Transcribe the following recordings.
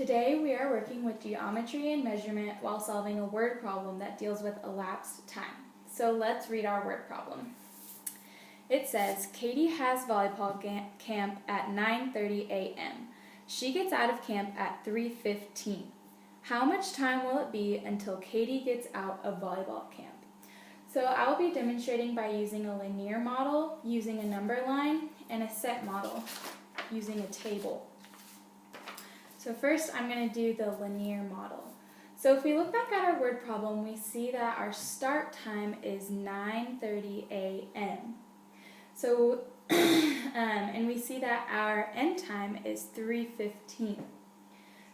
Today we are working with geometry and measurement while solving a word problem that deals with elapsed time. So let's read our word problem. It says, Katie has volleyball camp at 9:30 a.m. She gets out of camp at 3:15. How much time will it be until Katie gets out of volleyball camp? So I will be demonstrating by using a linear model, using a number line, and a set model, using a table. So first I'm going to do the linear model. So if we look back at our word problem, we see that our start time is 9:30 a.m. So, and we see that our end time is 3:15.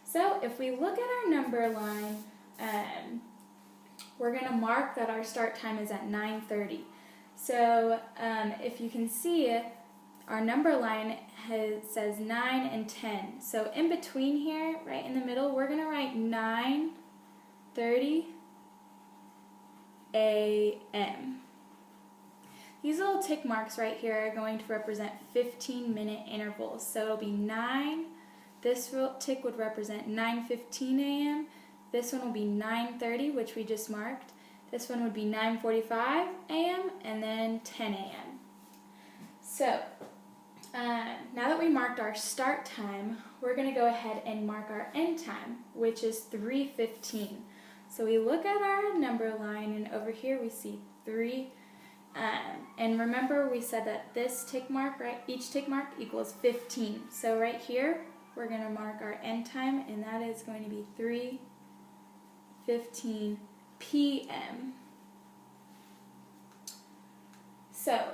So if we look at our number line, we're going to mark that our start time is at 9:30. So if you can see, our number line says 9 and 10. So in between here, right in the middle, we're going to write 9:30 a.m. These little tick marks right here are going to represent 15-minute intervals. So it'll be 9. This tick would represent 9:15 a.m. This one will be 9:30, which we just marked. This one would be 9:45 a.m. and then 10 a.m. So now that we marked our start time, we're going to go ahead and mark our end time, which is 3:15. So we look at our number line, and over here we see 3. And remember we said that this tick mark, right, each tick mark equals 15. So right here, we're going to mark our end time, and that is going to be 3:15 p.m. So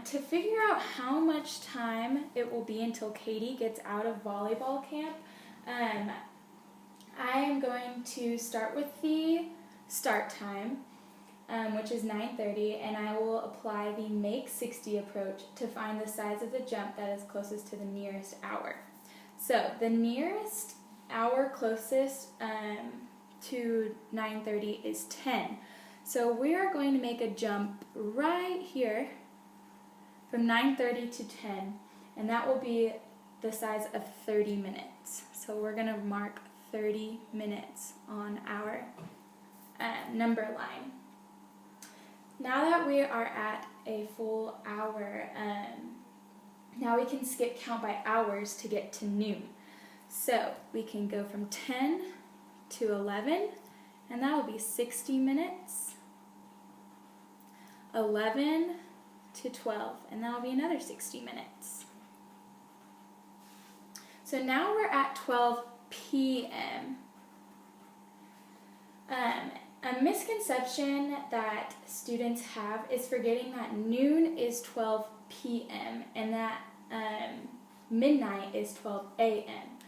to figure out how much time it will be until Katie gets out of volleyball camp, I am going to start with the start time, which is 9:30, and I will apply the make 60 approach to find the size of the jump that is closest to the nearest hour. So the nearest hour closest to 9:30 is 10. So we are going to make a jump right here from 9:30 to 10, and that will be the size of 30 minutes. So we're going to mark 30 minutes on our number line. Now that we are at a full hour, now we can skip count by hours to get to noon. So we can go from 10 to 11, and that will be 60 minutes. 11 to 12, and that will be another 60 minutes. So now we're at 12 p.m. A misconception that students have is forgetting that noon is 12 p.m. and that midnight is 12 a.m.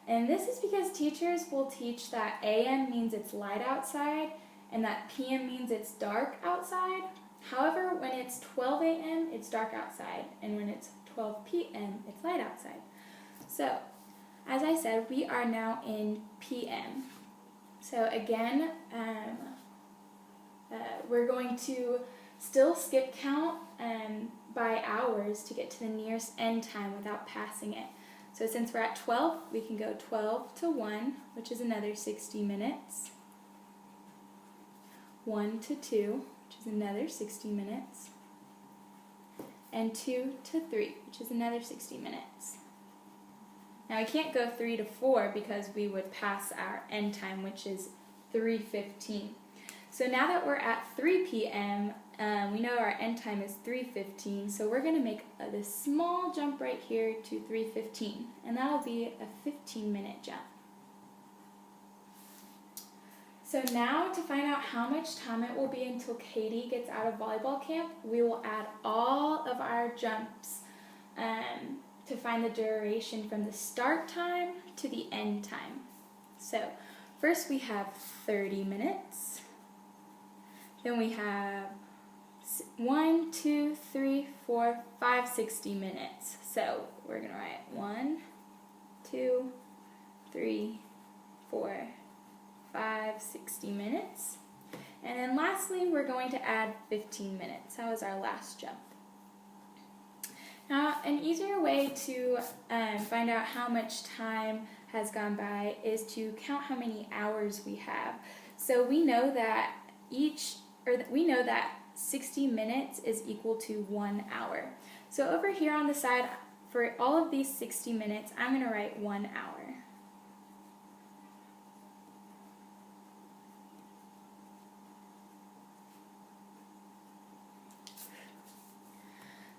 And this is because teachers will teach that a.m. means it's light outside and that p.m. means it's dark outside. However, when it's 12 a.m., it's dark outside, and when it's 12 p.m., it's light outside. So, as I said, we are now in p.m. So again, we're going to still skip count by hours to get to the nearest end time without passing it. So since we're at 12, we can go 12 to 1, which is another 60 minutes. 1 to 2, which is another 60 minutes. And 2 to 3, which is another 60 minutes. Now we can't go 3 to 4 because we would pass our end time, which is 3:15. So now that we're at 3 p.m., we know our end time is 3:15, so we're going to make this small jump right here to 3:15, and that will be a 15-minute jump. So now to find out how much time it will be until Katie gets out of volleyball camp, we will add all of our jumps to find the duration from the start time to the end time. So first we have 30 minutes. Then we have 1, 2, 3, 4, 5, 60 minutes. So we're going to write 1, 2, 3, 4, 5, 60 minutes. And then lastly, we're going to add 15 minutes. That was our last jump. Now, in an easier way to find out how much time has gone by is to count how many hours we have. So we know that 60 minutes is equal to 1 hour. So over here on the side, for all of these 60 minutes, I'm going to write 1 hour.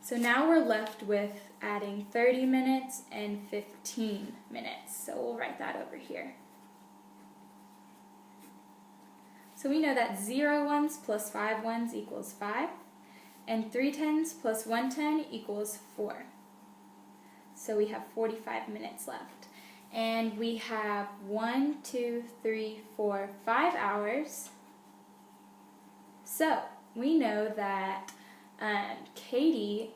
So now we're left with adding 30 minutes and 15 minutes. So we'll write that over here. So we know that 0 ones plus 5 ones equals 5, and 3 tens plus 1 10 equals 4. So we have 45 minutes left. And we have 1, 2, 3, 4, 5 hours. So we know that Katie,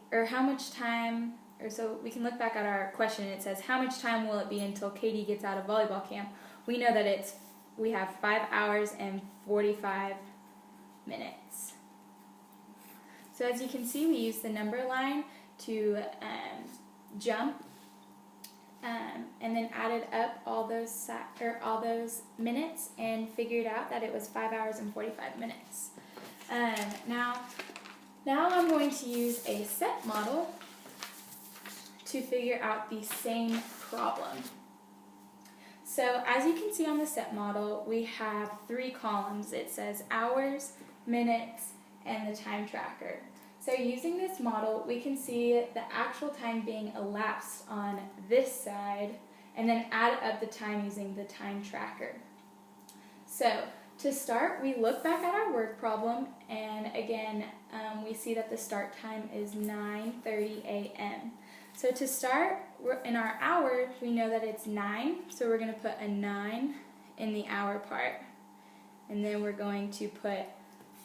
so we can look back at our question. It says, how much time will it be until Katie gets out of volleyball camp? We know that we have 5 hours and 45 minutes. So as you can see, we use the number line to jump, and then added up all those minutes and figured out that it was 5 hours and 45 minutes. Now I'm going to use a set model to figure out the same problem. So as you can see on the set model, we have 3 columns. It says hours, minutes, and the time tracker. So using this model, we can see the actual time being elapsed on this side, and then add up the time using the time tracker. So to start, we look back at our word problem, and again, we see that the start time is 9:30 a.m. So to start, in our hour, we know that it's 9, so we're going to put a 9 in the hour part. And then we're going to put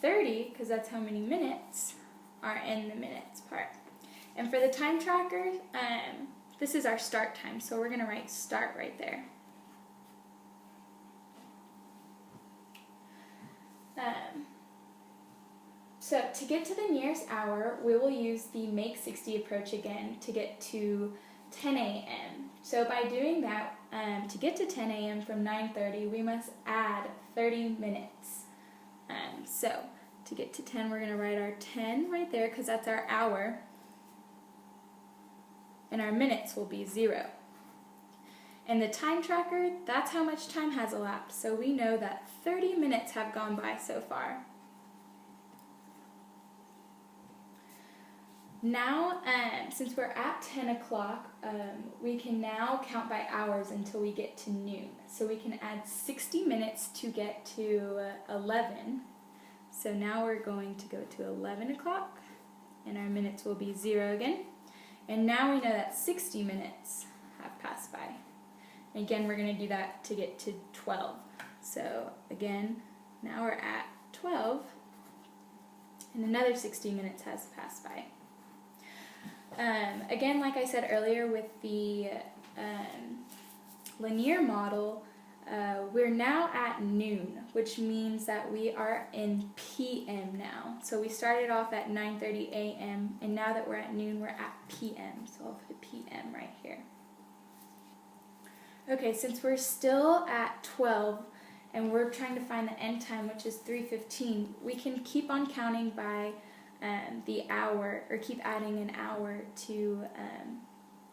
30, because that's how many minutes are in the minutes part. And for the time tracker, this is our start time, so we're going to write start right there. So to get to the nearest hour, we will use the make 60 approach again to get to 10 a.m. So by doing that, to get to 10 a.m. from 9:30, we must add 30 minutes. So to get to 10, we're going to write our 10 right there because that's our hour. And our minutes will be 0. And the time tracker, that's how much time has elapsed. So we know that 30 minutes have gone by so far. Now, since we're at 10 o'clock, we can now count by hours until we get to noon. So we can add 60 minutes to get to 11. So now we're going to go to 11 o'clock, and our minutes will be 0 again. And now we know that 60 minutes have passed by. And again, we're going to do that to get to 12. So again, now we're at 12, and another 60 minutes has passed by. Again, like I said earlier with the linear model, we're now at noon, which means that we are in PM now. So we started off at 9:30 a.m. and now that we're at noon, we're at PM. So I'll put a PM right here. Okay, since we're still at 12 and we're trying to find the end time, which is 3:15, we can keep on counting by the hour, or keep adding an hour to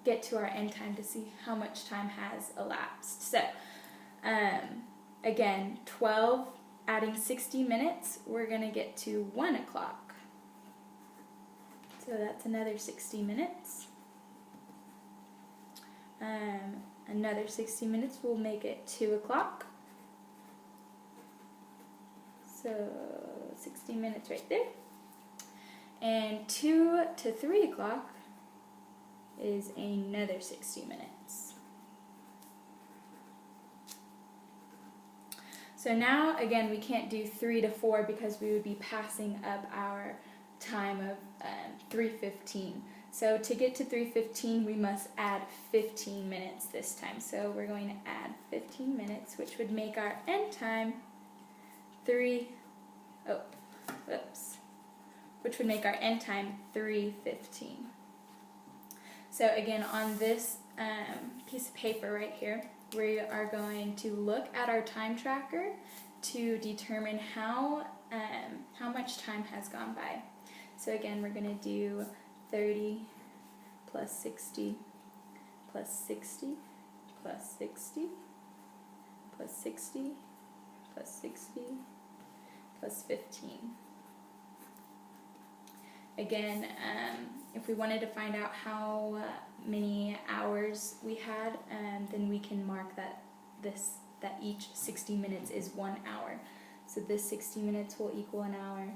get to our end time to see how much time has elapsed. So again, 12 adding 60 minutes, we're going to get to 1 o'clock. So that's another 60 minutes. Another 60 minutes will make it 2 o'clock. So 60 minutes right there. And 2 to 3 o'clock is another 60 minutes. So now, again, we can't do 3 to 4 because we would be passing up our time of 3:15. So to get to 3:15, we must add 15 minutes this time. So we're going to add 15 minutes, which would make our end time which would make our end time 3:15. So again, on this piece of paper right here, we are going to look at our time tracker to determine how much time has gone by. So again, we're going to do 30 plus 60 plus 60 plus 60 plus 60 plus 60 plus 15. Again, if we wanted to find out how many hours we had, then we can mark that each 60 minutes is 1 hour. So this 60 minutes will equal an hour,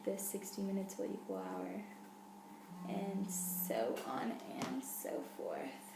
this 60 minutes will equal an hour, and so on and so forth.